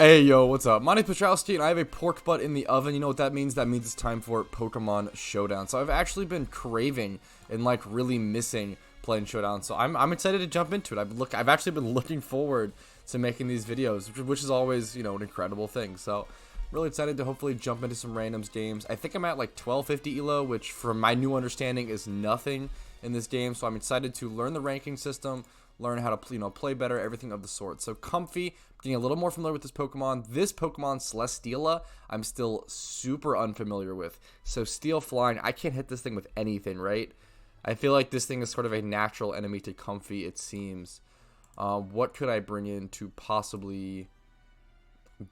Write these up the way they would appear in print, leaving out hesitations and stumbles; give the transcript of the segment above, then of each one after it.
Hey yo, what's up? My name's Patrouski and I have a pork butt in the oven. You know what that means? That means it's time for Pokemon Showdown. So I've actually been craving and like really missing playing Showdown. So I'm excited to jump into it. I've actually been looking forward to making these videos, which is always, you know, an incredible thing. So really excited to hopefully jump into some randoms games. I think I'm at like 1250 elo, which from my new understanding is nothing in this game. So I'm excited to learn the ranking system, learn how to play better, everything of the sort. So Comfy, getting a little more familiar with this Pokemon. This Pokemon Celesteela, I'm still super unfamiliar with. So Steel Flying, I can't hit this thing with anything, right? I feel like this thing is sort of a natural enemy to Comfy, it seems. What could I bring in to possibly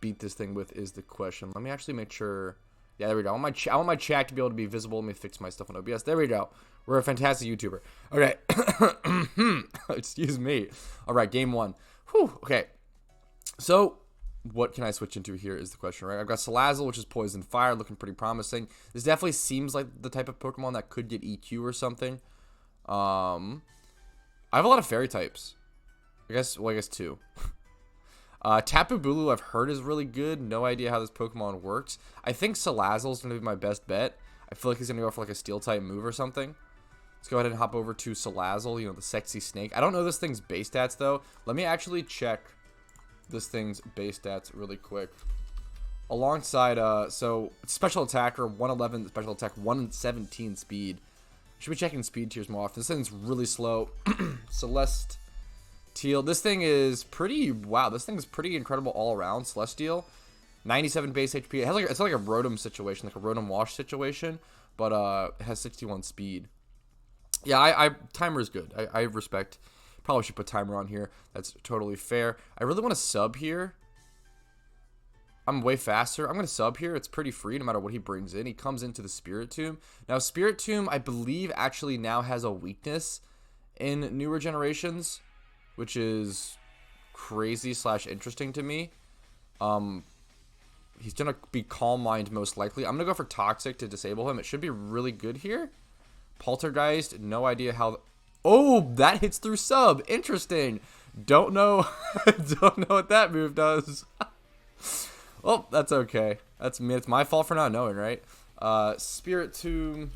beat this thing with is the question. Let me actually make sure. Yeah, there we go. I want my chat to be able to be visible. Let me fix my stuff on OBS. There we go. We're a fantastic YouTuber. Okay. Excuse me. All right, game one. Whew. Okay. So, what can I switch into here is the question, right? I've got Salazzle, which is Poison Fire, looking pretty promising. This definitely seems like the type of Pokemon that could get EQ or something. I have a lot of Fairy types. I guess two. Tapu Bulu I've heard is really good. No idea how this Pokemon works. I think Salazzle is going to be my best bet. I feel like he's going to go for like a Steel type move or something. Let's go ahead and hop over to Salazzle, you know, the sexy snake. I don't know this thing's base stats though. Let me actually check this thing's base stats really quick. Alongside, so special attacker, 111 special attack, 117 speed. Should be checking speed tiers more often. This thing's really slow. Celesteela. This thing is pretty, wow, this thing is pretty incredible all around. Celesteela, 97 base HP. It has like, it's like a Rotom situation, like a Rotom Wash situation, but it has 61 speed. Yeah, timer is good. I respect. Probably should put timer on here. That's totally fair. I really want to sub here. I'm way faster. I'm going to sub here. It's pretty free no matter what he brings in. He comes into the Spirit Tomb. Now, Spirit Tomb, I believe, actually now has a weakness in newer generations, which is crazy / interesting to me. He's going to be Calm Mind most likely. I'm going to go for Toxic to disable him. It should be really good here. Poltergeist, no idea how... Oh, that hits through sub. Interesting. Don't know. Don't know what that move does. Well, that's okay. That's me. It's my fault for not knowing, right? Spirit Tomb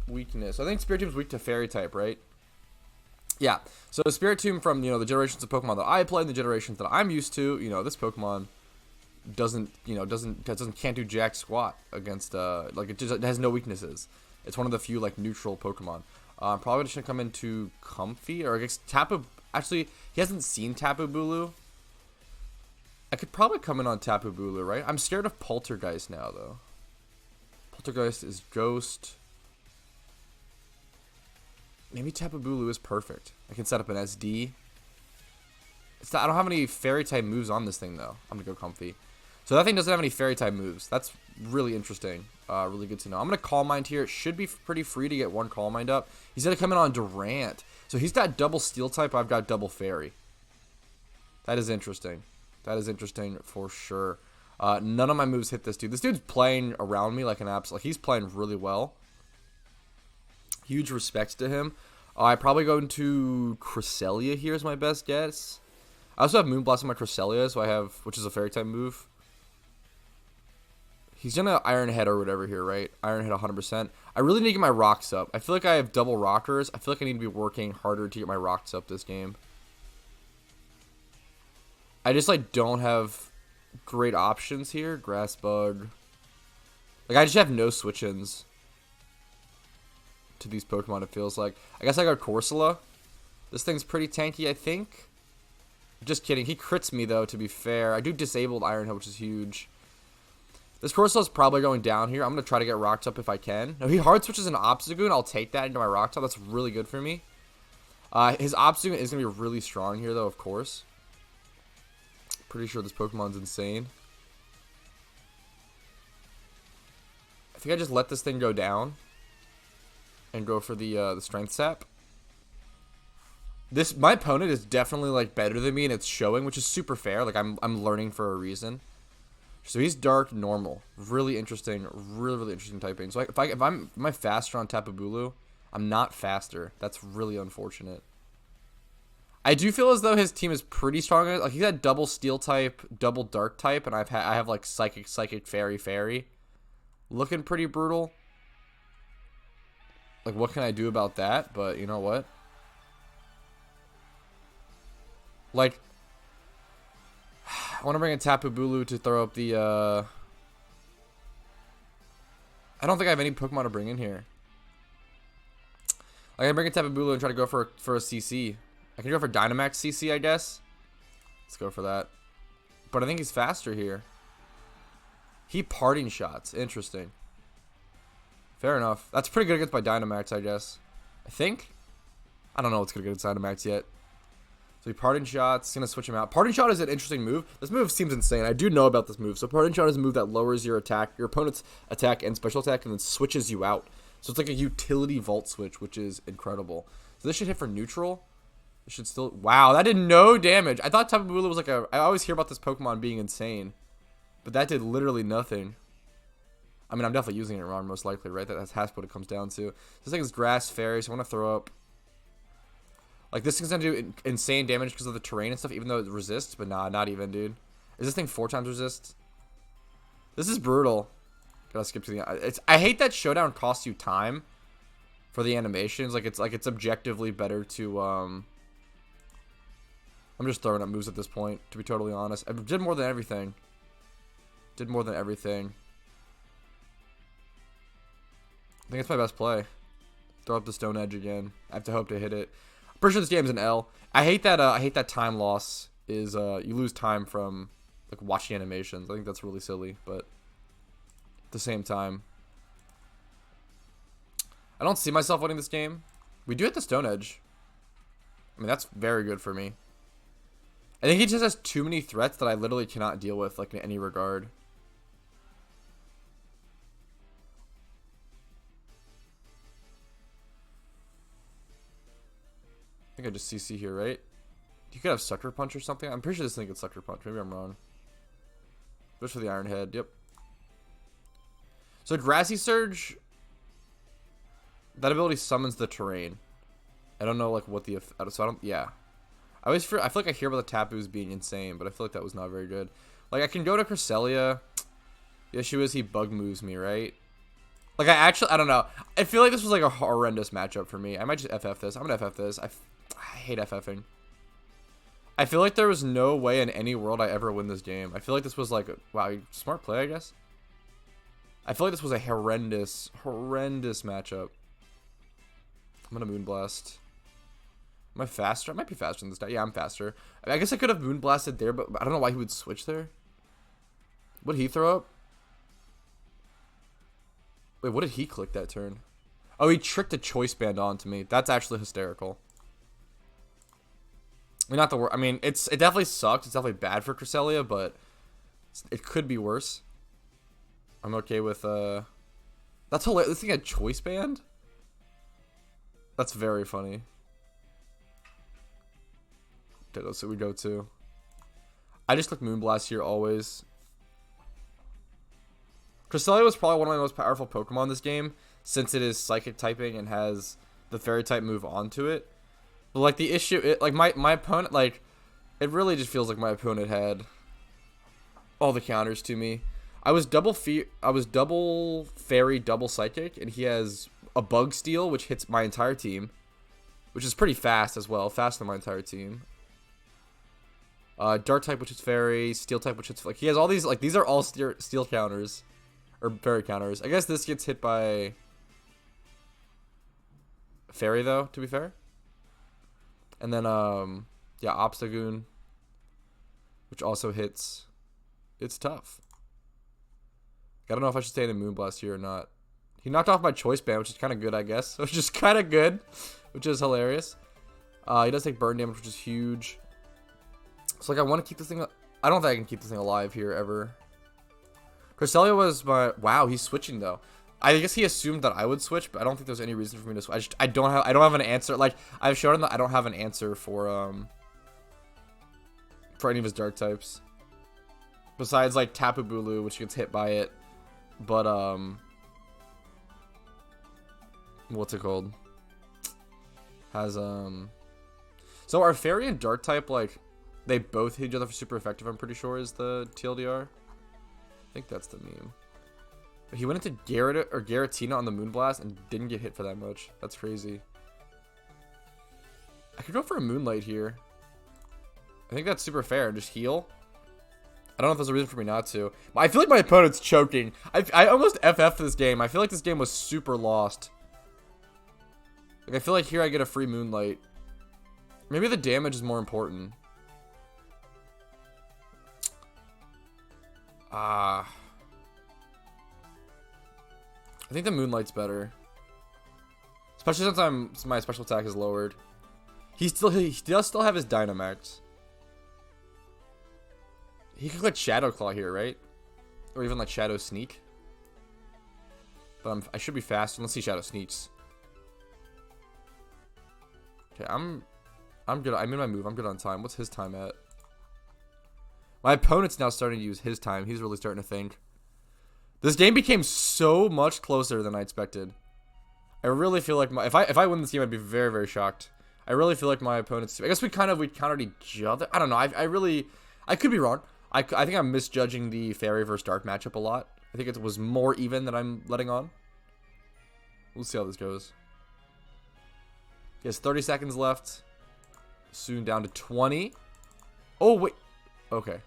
weakness. I think Spirit Tomb's weak to Fairy type, right? Yeah. So Spirit Tomb from, you know, the generations of Pokemon that I play and the generations that I'm used to, you know, this Pokemon can't do jack squat against it has no weaknesses. It's one of the few like neutral Pokemon. I'm probably just going to come into Comfy, or I guess Tapu... Actually, he hasn't seen Tapu Bulu. I could probably come in on Tapu Bulu, right? I'm scared of Poltergeist now, though. Poltergeist is Ghost. Maybe Tapu Bulu is perfect. I can set up an SD. I don't have any Fairy-type moves on this thing, though. I'm going to go Comfy. So that thing doesn't have any Fairy-type moves. That's really interesting. Really good to know. I'm going to Calm Mind here. It should be pretty free to get one Calm Mind up. He's going to come in on Durant. So he's got double Steel type. I've got double Fairy. That is interesting. That is interesting for sure. None of my moves hit this dude. This dude's playing around me like an absolute... Like, he's playing really well. Huge respect to him. I probably go into Cresselia here is my best guess. I also have Moonblast on my Cresselia, so I have... Which is a Fairy type move. He's gonna Iron Head or whatever here, right? Iron Head 100%. I really need to get my rocks up. I feel like I have double rockers. I feel like I need to be working harder to get my rocks up this game. I just, like, don't have great options here. Grass Bug. Like, I just have no switch-ins to these Pokemon, it feels like. I guess I got Corsola. This thing's pretty tanky, I think. Just kidding. He crits me, though, to be fair. I do disabled Iron Head, which is huge. This Corsola is probably going down here. I'm going to try to get rocked up if I can. No, he hard switches an Obstagoon. I'll take that into my rock top. That's really good for me. His Obstagoon is going to be really strong here, though, of course. Pretty sure this Pokemon's insane. I think I just let this thing go down and go for the Strength Sap. My opponent is definitely like better than me, and it's showing, which is super fair. Like I'm learning for a reason. So he's Dark Normal. Really interesting. Really interesting typing. So if am I faster on Tapu Bulu? I'm not faster. That's really unfortunate. I do feel as though his team is pretty strong. Like, he's got double steel type, double dark type, and I have like psychic, fairy, fairy. Looking pretty brutal. Like, what can I do about that? But you know what? Like, I want to bring in Tapu Bulu to throw up the, I don't think I have any Pokemon to bring in here. I can bring in Tapu Bulu and try to go for a CC. I can go for Dynamax CC, I guess. Let's go for that. But I think he's faster here. He parting shots. Interesting. Fair enough. That's pretty good against my Dynamax, I guess. I think. I don't know what's good against Dynamax yet. So he parting shots. Gonna switch him out. Parting shot is an interesting move. This move seems insane. I do know about this move. So parting shot is a move that lowers your opponent's attack and special attack, and then switches you out. So it's like a utility vault switch, which is incredible. So this should hit for neutral. It should still. Wow, that did no damage. I thought Tapu Bulu was like a. I always hear about this Pokemon being insane, but that did literally nothing. I mean, I'm definitely using it wrong, most likely, right? That's what it comes down to. This thing is Grass Fairy, so I want to throw up. Like, this thing's gonna do insane damage because of the terrain and stuff, even though it resists, but nah, not even, dude. Is this thing 4 times resist? This is brutal. Gotta skip to the. I hate that Showdown costs you time for the animations. Like it's objectively better to. I'm just throwing up moves at this point, to be totally honest. I did more than everything. I think it's my best play. Throw up the Stone Edge again. I have to hope to hit it. I'm pretty sure this game's an L. I hate that time loss is you lose time from like watching animations. I think that's really silly, but at the same time, I don't see myself winning this game. We do hit the Stone Edge. I mean, that's very good for me. I think he just has too many threats that I literally cannot deal with, like, in any regard. I think I just CC here, right? You could have Sucker Punch or something. I'm pretty sure this thing could Sucker Punch. Maybe I'm wrong. Just for the Iron Head. Yep. So Grassy Surge, that ability summons the terrain. I don't know like what the so I don't. Yeah. I feel like I hear about the Tapus being insane, but I feel like that was not very good. Like, I can go to Cresselia. The issue is he bug moves me, right? Like, I don't know. I feel like this was like a horrendous matchup for me. I might just FF this. I'm gonna FF this. I hate FFing. I feel like there was no way in any world I ever win this game. I feel like this was like, wow, smart play, I guess. I feel like this was a horrendous matchup. I'm gonna Moonblast. Am I faster? I might be faster than this guy. Yeah, I'm faster. I guess I could have Moonblasted there, but I don't know why he would switch there. What did he throw up? Wait, what did he click that turn? Oh, he tricked a Choice Band onto me. That's actually hysterical. I mean, not the worst. I mean, it definitely sucks. It's definitely bad for Cresselia, but it could be worse. I'm okay with, that's hilarious. This thing had Choice Band? That's very funny. Okay, that's what we go to. I just click Moonblast here always. Cresselia was probably one of my most powerful Pokemon this game, since it is Psychic typing and has the Fairy type move onto it. But like the issue, like my opponent, like it really just feels like my opponent had all the counters to me. I was double Fairy, double Psychic, and he has a Bug Steel, which hits my entire team, which is pretty fast as well, faster than my entire team. Dark type, which is Fairy, Steel type, which is like he has all these, like these are all steel counters or Fairy counters. I guess this gets hit by Fairy though, to be fair. And then yeah, Obstagoon, which also hits. It's tough. I don't know if I should stay in Moonblast here or not. He knocked off my Choice Band, which is kind of good, I guess. Which is kind of good, which is hilarious. He does take burn damage, which is huge. So, like, I want to keep this thing. I don't think I can keep this thing alive here ever. Cresselia was my. Wow, he's switching though. I guess he assumed that I would switch, but I don't think there's any reason for me to switch. I don't have an answer. Like, I've shown him that I don't have an answer for any of his dark types. Besides like Tapu Bulu, which gets hit by it. But what's it called? Has So So are Fairy and Dark type, like, they both hit each other for super effective, I'm pretty sure, is the TLDR. I think that's the meme. But he went into Garrett or Garatina on the Moonblast and didn't get hit for that much. That's crazy. I could go for a Moonlight here. I think that's super fair. Just heal. I don't know if there's a reason for me not to. I feel like my opponent's choking. I almost FF'd this game. I feel like this game was super lost. Like, I feel like here I get a free Moonlight. Maybe the damage is more important. I think the Moonlight's better. Especially since my special attack is lowered. He does still have his Dynamax. He could like Shadow Claw here, right? Or even like Shadow Sneak. But I should be fast unless he Shadow Sneaks. Okay, I'm good. I'm in my move. I'm good on time. What's his time at? My opponent's now starting to use his time. He's really starting to think. This game became so much closer than I expected. I really feel like if I win this game, I'd be very, very shocked. I really feel like my opponent's. I guess we countered each other. I don't know. I could be wrong. I think I'm misjudging the Fairy versus Dark matchup a lot. I think it was more even than I'm letting on. We'll see how this goes. He has 30 seconds left. Soon down to 20. Oh, wait. Okay.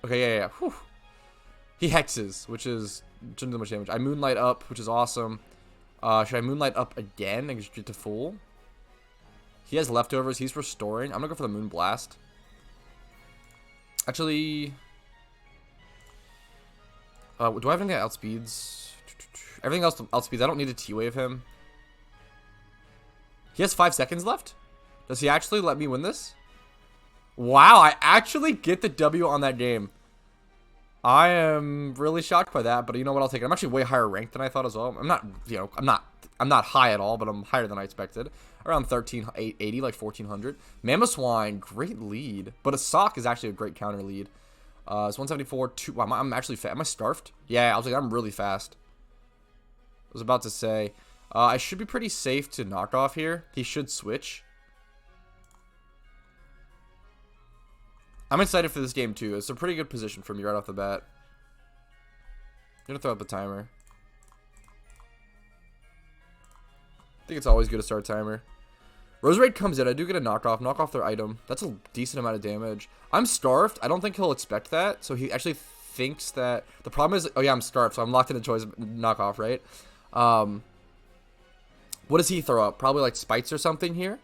Okay, yeah. Whew. He hexes, which shouldn't do much damage. I Moonlight up, which is awesome. Should I Moonlight up again and just get to full? He has leftovers. He's restoring. I'm going to go for the Moonblast. Actually, do I have anything that outspeeds? Everything else outspeeds. I don't need to T-Wave him. He has 5 seconds left. Does he actually let me win this? Wow, I actually get the W on that game. I am really shocked by that, but you know what? I'll take it. I'm actually way higher ranked than I thought as well. I'm not, I'm not high at all, but I'm higher than I expected. Around 1380, like 1400. Mamoswine, great lead, but a Sock is actually a great counter lead. It's 174. Wow, I'm actually fast. Am I starved? Yeah, I was like, I'm really fast. I was about to say, I should be pretty safe to knock off here. He should switch. I'm excited for this game too. It's a pretty good position for me right off the bat. I'm gonna throw up the timer. I think it's always good to start a timer. Roserade comes in. I do get a knock off their item. That's a decent amount of damage. I'm starved. I don't think he'll expect that. So he actually thinks that the problem is, oh yeah, I'm starved, so I'm locked into choice knockoff, right? What does he throw up? Probably like Spites or something here.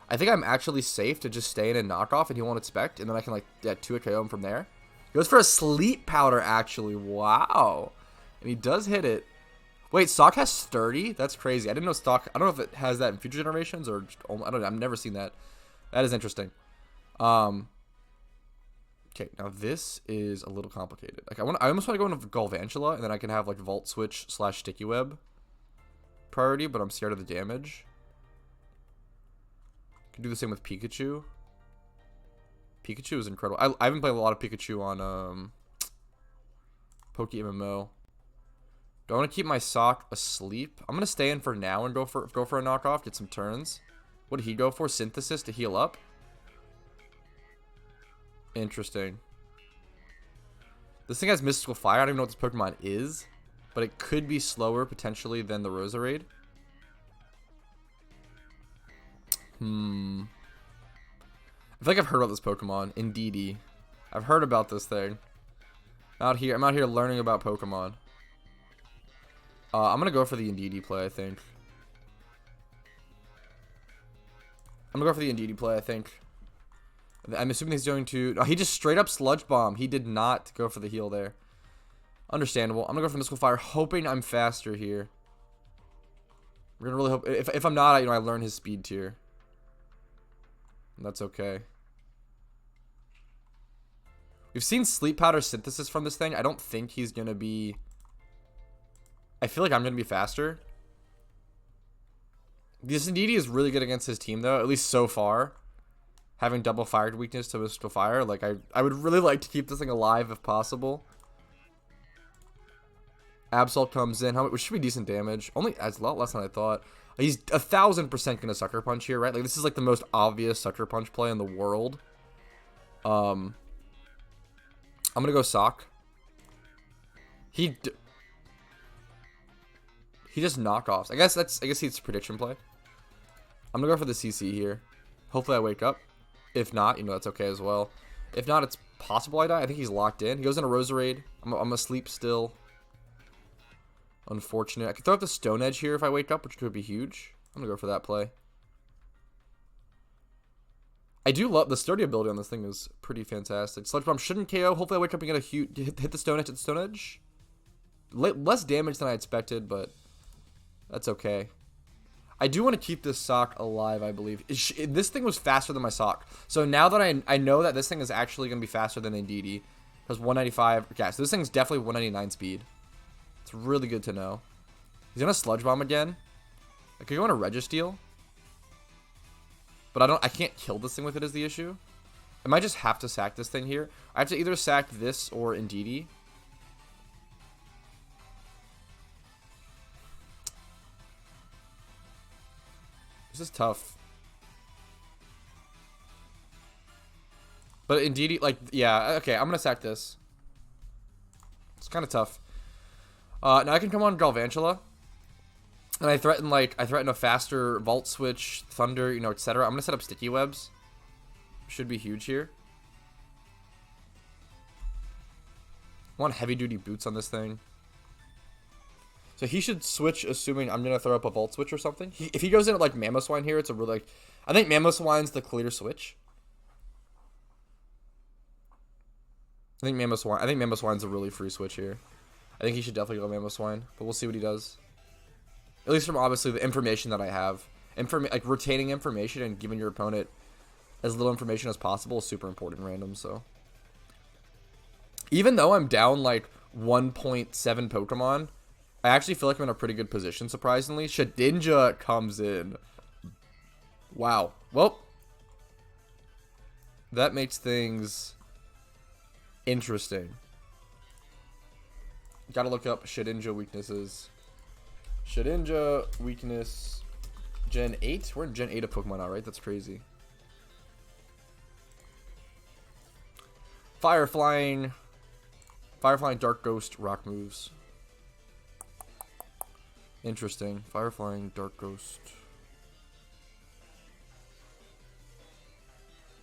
I think I'm actually safe to just stay in and knock off, and he won't expect, and then I can like 2 KO him from there. He goes for a Sleep Powder actually. Wow, and he does hit it. Wait, Stock has 30? That's crazy. I didn't know Stock. I don't know if it has that in future generations or just, I don't know. I've never seen that. That is interesting. Okay, now this is a little complicated. Like I almost want to go into Galvantula, and then I can have like Volt Switch / Sticky Web priority, but I'm scared of the damage. Can do the same with Pikachu. Pikachu is incredible. I haven't played a lot of Pikachu on PokeMMO. Do I want to keep my Sock asleep? I'm gonna stay in for now and go for a knockoff, get some turns. What did he go for? Synthesis to heal up. Interesting. This thing has Mystical Fire. I don't even know what this Pokemon is, but it could be slower potentially than the Roserade. I feel like I've heard about this Pokemon, Indeedee. I've heard about this thing. I'm out here learning about Pokemon. I'm gonna go for the Indeedee play, I think. I'm gonna go for the Indeedee play, I think. I'm assuming he's going to. Oh, he just straight up Sludge Bomb. He did not go for the heal there. Understandable. I'm gonna go for Mystical Fire, hoping I'm faster here. We're gonna really hope. If I'm not, I learn his speed tier. That's okay. We've seen Sleep Powder Synthesis from this thing. I don't think he's going to be... I feel like I'm going to be faster. This Indeedee is really good against his team, though. At least so far. Having double fire weakness to Mystical Fire. Like, I would really like to keep this thing alive if possible. Absol comes in. Which should be decent damage. Only adds a lot less than I thought. He's 1,000% gonna Sucker Punch here, right? Like, this is like the most obvious Sucker Punch play in the world. I'm gonna go Sock. He just knockoffs. I guess it's a prediction play. I'm gonna go for the CC here. Hopefully I wake up. If not, you know, that's okay as well. If not, it's possible I die. I think he's locked in. He goes in a Roserade. I'm asleep still. Unfortunate. I could throw up the Stone Edge here if I wake up, which could be huge. I'm gonna go for that play. I do love the sturdy ability on this thing is pretty fantastic. Sludge Bomb shouldn't KO. Hopefully I wake up and get a huge hit the Stone Edge at the Stone Edge. Less damage than I expected, but that's okay. I do want to keep this Sock alive, I believe. This thing was faster than my Sock. So now that I know that this thing is actually going to be faster than Indeedee. Because 195. Yeah, so this thing's definitely 199 speed. It's really good to know. He's going to Sludge Bomb again. I could go on a Registeel. But I can't kill this thing with it is the issue. I might just have to sack this thing here. I have to either sack this or Indeedee. This is tough. But Indeedee, like, yeah, okay, I'm gonna sack this. It's kind of tough. Now I can come on Galvantula. And I threaten a faster Volt Switch, Thunder, you know, etc. I'm gonna set up Sticky Webs. Should be huge here. I want heavy duty boots on this thing. So he should switch, assuming I'm gonna throw up a Volt Switch or something. If he goes in at like Mamoswine here, it's a really like, I think Mamoswine's the clear switch. I think Mamoswine's a really free switch here. I think he should definitely go Mamoswine, but we'll see what he does. At least from obviously the information that I have. Like retaining information and giving your opponent as little information as possible is super important in random, so. Even though I'm down like 1.7 Pokemon, I actually feel like I'm in a pretty good position, surprisingly. Shedinja comes in. Wow. Well, that makes things interesting. Gotta look up Shedinja weaknesses. Shedinja weakness Gen 8? We're in Gen 8 of Pokemon now, right? That's crazy. Fire Flying, Dark Ghost, Rock moves. Interesting. Fire Flying, Dark Ghost.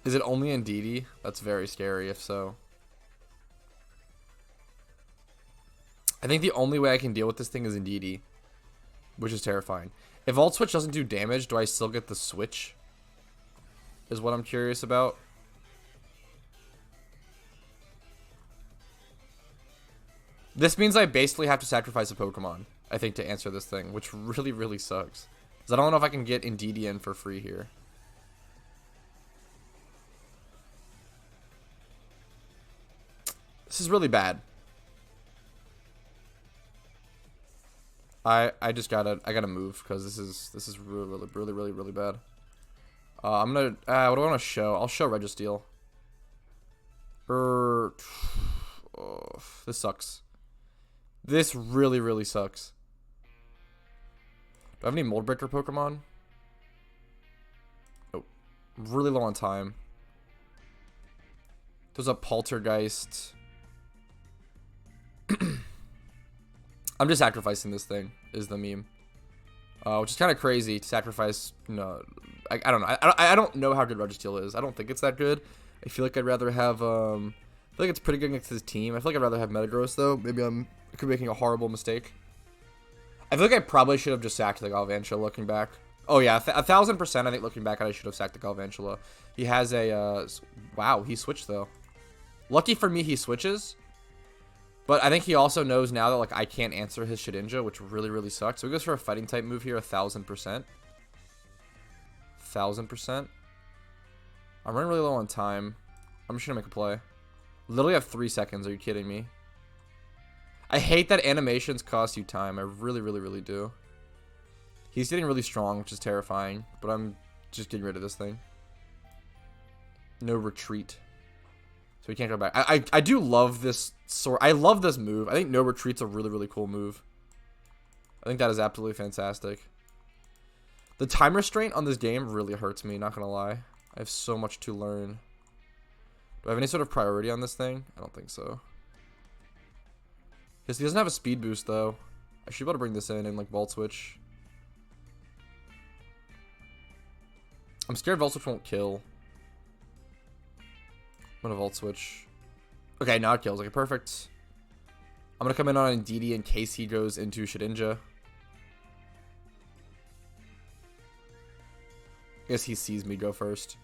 Is it only Indeedee? That's very scary if so. I think the only way I can deal with this thing is Indeedee, which is terrifying. If Volt Switch doesn't do damage, do I still get the switch? Is what I'm curious about. This means I basically have to sacrifice a Pokemon, I think, to answer this thing, which really, really sucks. Because I don't know if I can get Indeedee in for free here. This is really bad. I gotta move because this is really bad. I'm gonna what do I want to show? I'll show Registeel. Oh, this sucks. This really sucks. Do I have any Mold Breaker Pokemon? Nope. Really low on time. There's a Poltergeist. I'm just sacrificing this thing, is the meme. Which is kind of crazy to sacrifice, you know, I don't know. I don't know how good Registeel is. I don't think it's that good. I feel like I'd rather have, I feel like it's pretty good against his team. I feel like I'd rather have Metagross, though. Maybe I could be making a horrible mistake. I feel like I probably should have just sacked the Galvantula looking back. Oh, yeah, 1,000% I think looking back I should have sacked the Galvantula. He has a, wow, he switched, though. Lucky for me, he switches. But I think he also knows now that, like, I can't answer his Shedinja, which really sucks. So he goes for a fighting type move here, 1,000%. 1,000%. I'm running really low on time. I'm just gonna make a play. Literally have 3 seconds. Are you kidding me? I hate that animations cost you time. I really do. He's getting really strong, which is terrifying. But I'm just getting rid of this thing. No retreat. So we can't go back. I do love this sort. I love this move. I think no retreat's a really cool move. I think that is absolutely fantastic. The time restraint on this game really hurts me, not gonna lie. I have so much to learn. Do I have any sort of priority on this thing? I don't think so. Because he doesn't have a speed boost, though. I should be able to bring this in and, like, Volt Switch. I'm scared Volt Switch won't kill. I'm gonna Volt Switch. Okay, now it kills. Okay, perfect. I'm gonna come in on Indeedee in case he goes into Shedinja. I guess he sees me go first.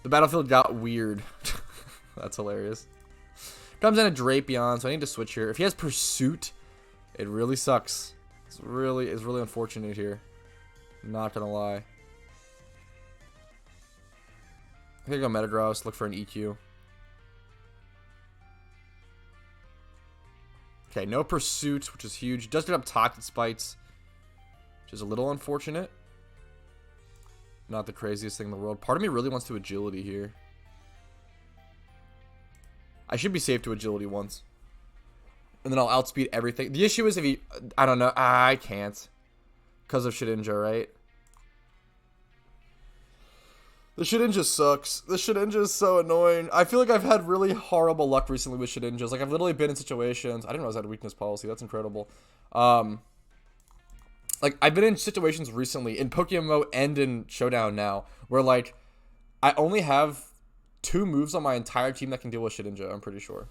The battlefield got weird. That's hilarious. Comes in a Drapion, so I need to switch here. If he has Pursuit, it really sucks. It's really unfortunate here. Not gonna lie. I think I'll go Metagross, look for an EQ. Okay, no Pursuit, which is huge. Does get up Toxic Spites, which is a little unfortunate. Not the craziest thing in the world. Part of me really wants to Agility here. I should be safe to Agility once. And then I'll outspeed everything. The issue is if he... I don't know. I can't. Because of Shedinja, right? The Shedinja sucks. The Shedinja is so annoying. I feel like I've had really horrible luck recently with Shedinjas. Like, I've literally been in situations... I didn't realize I had a weakness policy. That's incredible. Like, I've been in situations recently, in PokeMMO and in Showdown now, where, like, I only have 2 moves on my entire team that can deal with Shedinja, I'm pretty sure.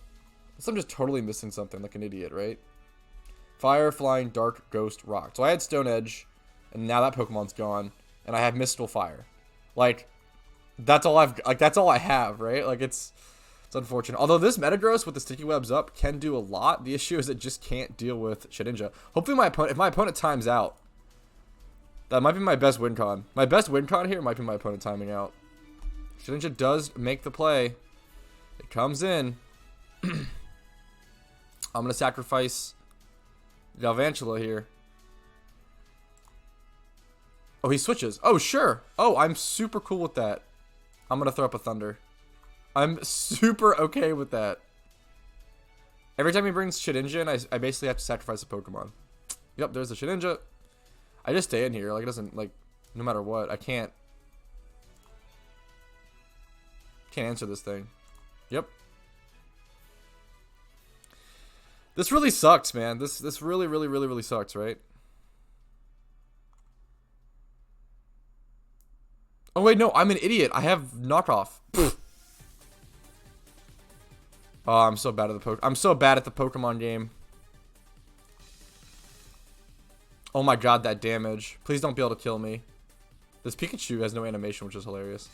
So I'm just totally missing something like an idiot, right? Fire, Flying, Dark, Ghost, Rock. So I had Stone Edge, and now that Pokemon's gone, and I have Mystical Fire. Like, that's all that's all I have, right? Like, it's unfortunate. Although this Metagross with the Sticky Webs up can do a lot, the issue is it just can't deal with Shedinja. Hopefully if my opponent times out, that might be my best win con. My best win con here might be my opponent timing out. Shedinja does make the play. It comes in. I'm going to sacrifice Galvantula here. Oh, he switches. Oh, sure. Oh, I'm super cool with that. I'm going to throw up a Thunder. I'm super okay with that. Every time he brings Shedinja in, I basically have to sacrifice a Pokemon. Yep, there's the Shedinja. I just stay in here. Like, it doesn't, like, no matter what. I can't answer this thing. Yep. This really sucks, man. This really sucks, right? Oh, wait, no. I'm an idiot. I have knockoff. Oh, I'm so bad at I'm so bad at the Pokemon game. Oh my god, that damage. Please don't be able to kill me. This Pikachu has no animation, which is hilarious.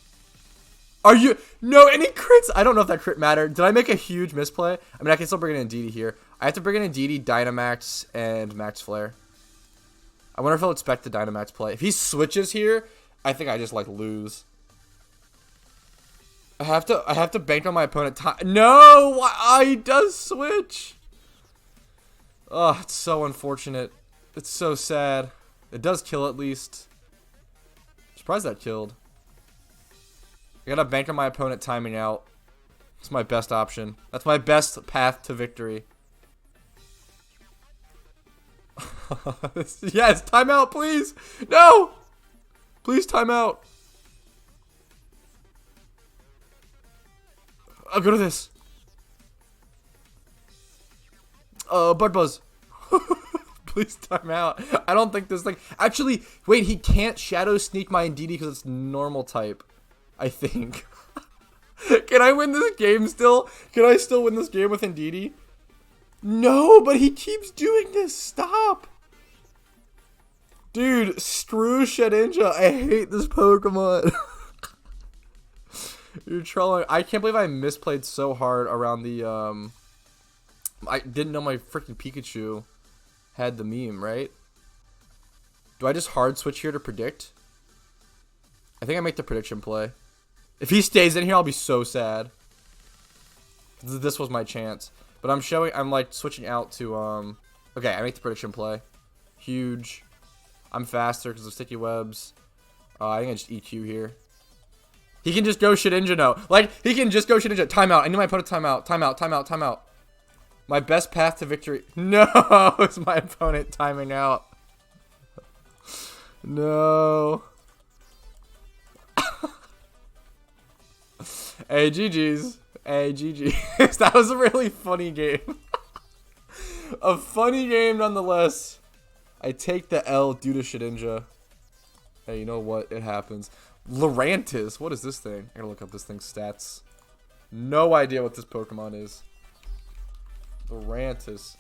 Are you... No, any crits? I don't know if that crit mattered. Did I make a huge misplay? I mean, I can still bring in Indeedee here. I have to bring in Indeedee, Dynamax, and Max Flare. I wonder if I'll expect the Dynamax play. If he switches here, I think I just, like, lose. I have to bank on my opponent time. No! Why? He does switch! Oh, it's so unfortunate. It's so sad. It does kill at least. I'm surprised that killed. I gotta bank on my opponent timing out. It's my best option. That's my best path to victory. Yes, timeout, please. No! Please timeout. I'll go to this. Bud Buzz. Please time out. I don't think this thing... Actually, wait, he can't Shadow Sneak my Indeedee because it's normal type. I think. Can I win this game still? Can I still win this game with Indeedee? No, but he keeps doing this. Stop. Dude, screw Shedinja. I hate this Pokemon. You're trolling. I can't believe I misplayed so hard around the... I didn't know my freaking Pikachu had the meme, right? Do I just hard switch here to predict? I think I make the prediction play. If he stays in here, I'll be so sad. This was my chance. But I'm like switching out to, okay, I make the prediction play. Huge. I'm faster because of Sticky Webs. I think I just EQ here. He can just go Shedinja now. Like, he can just go Shedinja. Timeout. I need my opponent timeout. Timeout. My best path to victory. No, it's my opponent timing out. No. Hey, GG's. Hey, GG's. That was a really funny game. A funny game nonetheless. I take the L due to Shedinja. Hey, you know what? It happens. Lurantis. What is this thing? I gotta look up this thing's stats. No idea what this Pokemon is. Lurantis.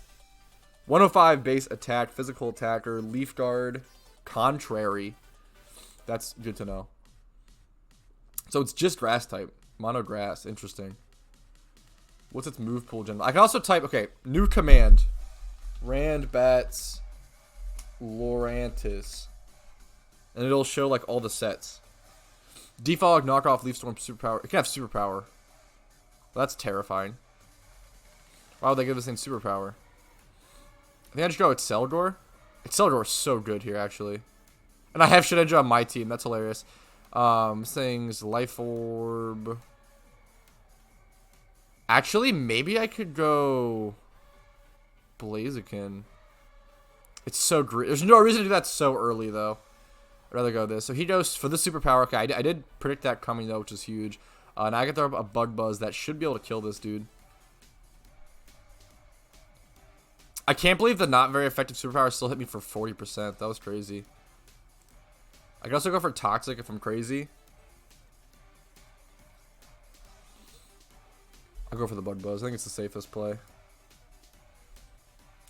105 base attack, physical attacker, leaf guard, contrary. That's good to know. So it's just grass type. Mono grass. Interesting. What's its move pool general? I can also type, okay, new command. Rand Bats Lurantis. And it'll show like all the sets. Defog, knockoff, leaf storm, superpower. It can have superpower. Well, that's terrifying. Why would they give this thing superpower? I think I just go with Selgor. Selgor is so good here, actually. And I have Shedinja on my team. That's hilarious. This thing's Life Orb. Actually, maybe I could go Blaziken. It's so great. There's no reason to do that so early, though. I'd rather go this. So he goes for the superpower. Okay, I did predict that coming, though, which is huge. And I can throw up a Bug Buzz that should be able to kill this dude. I can't believe the not very effective superpower still hit me for 40%. That was crazy. I can also go for Toxic if I'm crazy. I'll go for the Bug Buzz. I think it's the safest play.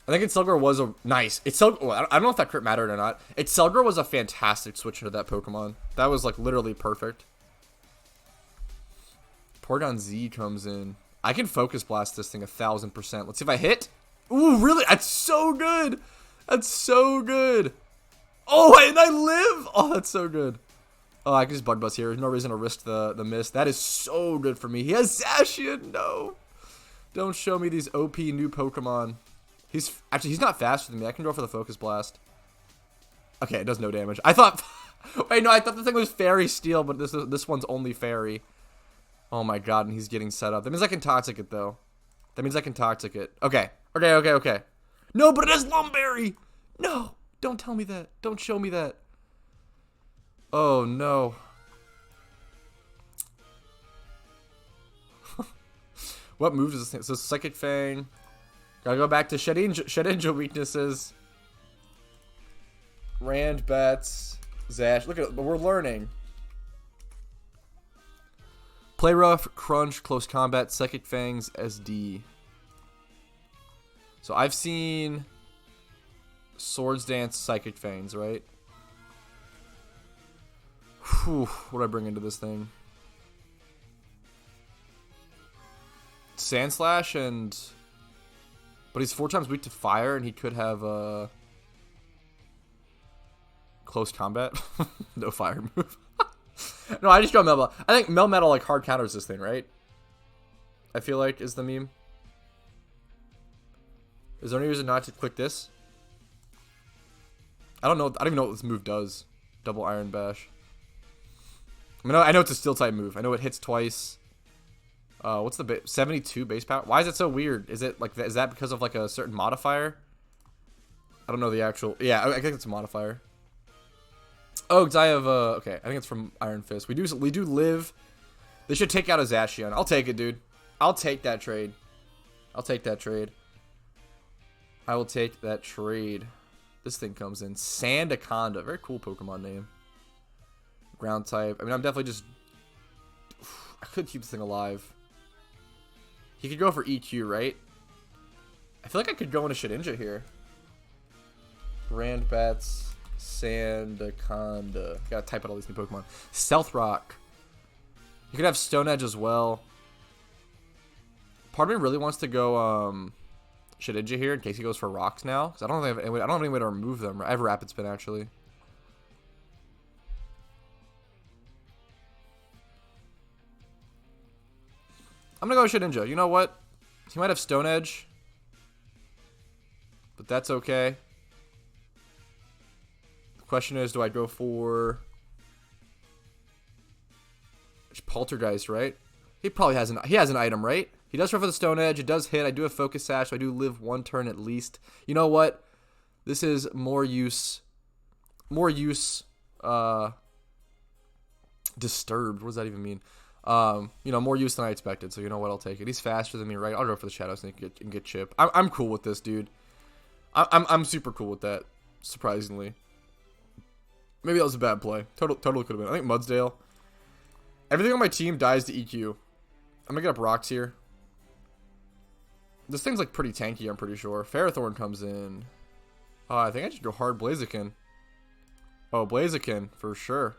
I think Itselgor was a nice. I don't know if that crit mattered or not. Itselgor was a fantastic switch into that Pokemon. That was like literally perfect. Porygon Z comes in. I can Focus Blast this thing 1000%. Let's see if I hit. Ooh, really? That's so good. That's so good. Oh, and I live. Oh, that's so good. Oh, I can just Bug Buzz here. There's no reason to risk the miss. That is so good for me. He has Zacian. No. Don't show me these OP new Pokemon. He's not faster than me. I can go for the Focus Blast. Okay, it does no damage. I thought... Wait, no, I thought the thing was Fairy Steel, but this one's only Fairy. Oh my god, and he's getting set up. That means I can Toxic it, though. That means I can Toxic it. Okay. Okay. No, but it has Lumberry! No! Don't tell me that. Don't show me that. Oh, no. What moves is this thing? So, Psychic Fang. Gotta go back to Shedinja weaknesses. Rand, Bats, Zash. Look at it. We're learning. Play Rough, Crunch, Close Combat, Psychic Fangs, SD. So I've seen Swords Dance, Psychic Fangs, right? Whew, what do I bring into this thing? Sand Slash and... But he's 4 times weak to fire, and he could have Close Combat. No fire move. No, I just go Melmetal. I think Melmetal like hard counters this thing, right? I feel like is the meme. Is there any reason not to click this? I don't know. I don't even know what this move does. Double Iron Bash. I know it's a Steel type move. I know it hits twice. What's the 72 base power? Why is it so weird? Is it like is that because of like a certain modifier? I don't know the actual. Yeah, I think it's a modifier. Oh, because I have okay. I think it's from Iron Fist. We do live. They should take out a Zacian. I'll take it, dude. I'll take that trade. I will take that trade. This thing comes in. Sandaconda. Very cool Pokemon name. Ground type. I mean, I'm definitely just... I could keep this thing alive. He could go for EQ, right? I feel like I could go into Shedinja here. Rand Bats, Sandaconda. Gotta type out all these new Pokemon. Stealth Rock. You could have Stone Edge as well. Part of me really wants to go Shedinja here in case he goes for rocks now, because I don't have any way to remove them. I have Rapid Spin actually. I'm gonna go Shedinja. You know what? He might have Stone Edge, but that's okay. The question is, do I go for Poltergeist? Right? He probably has an item, right? He does go for the Stone Edge. It does hit. I do have Focus Sash, so I do live 1 turn at least. You know what? This is more use more use. Disturbed. What does that even mean? You know, more use than I expected. So you know what? I'll take it. He's faster than me, right? I'll go for the Shadow Sneak and get Chip. I'm cool with this, dude. I'm super cool with that. Surprisingly. Maybe that was a bad play. Totally could have been. I think Mudsdale. Everything on my team dies to EQ. I'm gonna get up rocks here. This thing's like pretty tanky, I'm pretty sure. Ferrothorn comes in. I think I should go hard Blaziken. Oh, Blaziken, for sure.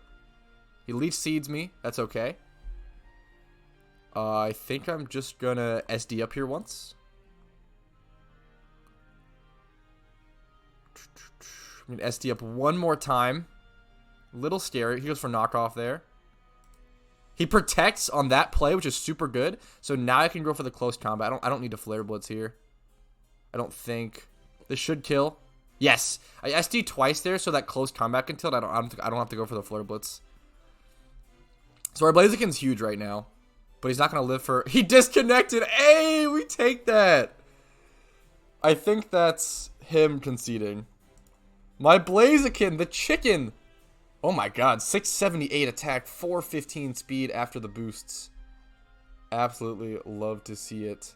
He Leech Seeds me. That's okay. I think I'm just gonna SD up here once. I'm gonna SD up one more time. Little scary. He goes for knockoff there. He protects on that play, which is super good. So now I can go for the close combat. I don't need to Flare Blitz here. I don't think. This should kill. Yes. I SD twice there, so that close combat can tilt. I don't have to go for the Flare Blitz. So our Blaziken's huge right now. But he's not going to live for... He disconnected! Hey, we take that! I think that's him conceding. My Blaziken, the chicken! Oh my god, 678 attack, 415 speed after the boosts. Absolutely love to see it.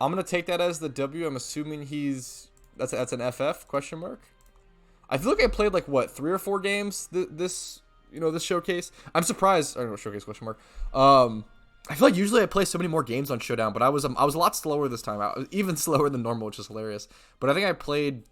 I'm going to take that as the W. I'm assuming he's... That's an FF, question mark? I feel like I played like, what, 3 or 4 games this showcase? I'm surprised. I don't know, showcase, question mark. I feel like usually I play so many more games on Showdown, but I was a lot slower this time. I was even slower than normal, which is hilarious. But I think I played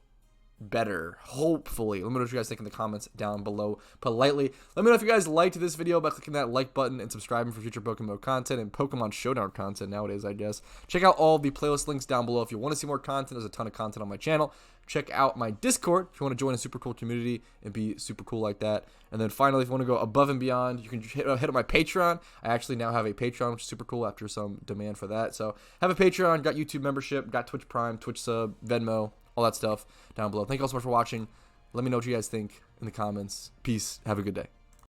better, hopefully. Let me know what you guys think in the comments down below politely. Let me know if you guys liked this video by clicking that like button and subscribing for future PokeMMO content and Pokemon Showdown content nowadays, I guess. Check out all the playlist links down below if you want to see more content. There's a ton of content on my channel. Check out my Discord if you want to join a super cool community and be super cool like that. And then finally, if you want to go above and beyond, you can hit up my Patreon. I actually now have a Patreon, which is super cool after some demand for that. So have a Patreon, got YouTube membership, got Twitch Prime, Twitch sub, Venmo, all that stuff down below. Thank you all so much for watching. Let me know what you guys think in the comments. Peace. Have a good day.